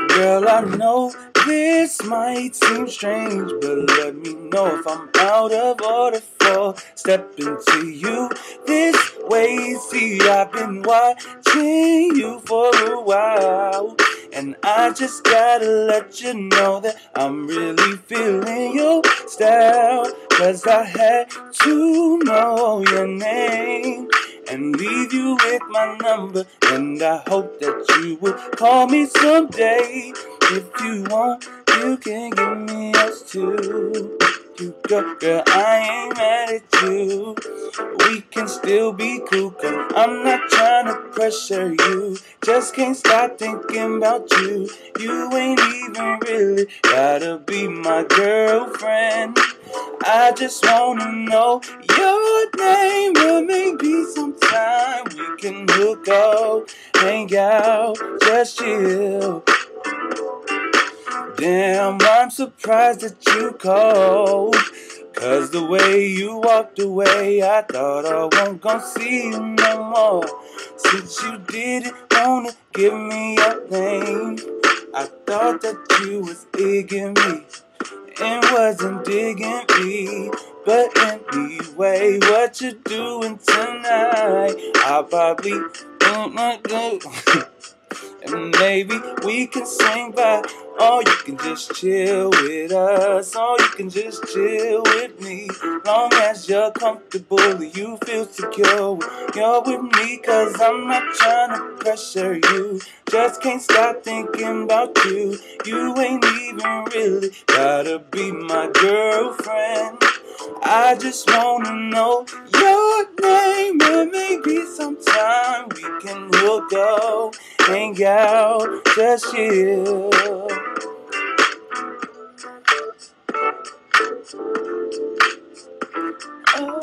Girl, I know this might seem strange, but let me know if I'm out of order for stepping to you this way. See, I've been watching you for a while, and I just gotta let you know that I'm really feeling your style. 'Cause I had to know your name and leave you with my number, and I hope that you would call me someday. If you want, you can give me yours too. You girl, I ain't mad at you. We can still be cool, 'cause I'm not trying to pressure you. Just can't stop thinking about you. You ain't even really gotta be my girlfriend. I just wanna know your name, and maybe sometime we can hook up, hang out, just chill. Damn, I'm surprised that you called, 'cause the way you walked away, I thought I wasn't gonna see you no more. Since you didn't wanna give me your name, I thought that you was digging me and wasn't digging me. But anyway, what you doing tonight? I'll probably go. And maybe we can swing by, or you can just chill with us, or you can just chill with me. Long as you're comfortable and you feel secure, you're with me. 'Cause I'm not trying to pressure you. Just can't stop thinking about you. You ain't even really gotta be my girlfriend. I just wanna know your name, and maybe sometime we can hook up, hang out, just chill. Oh.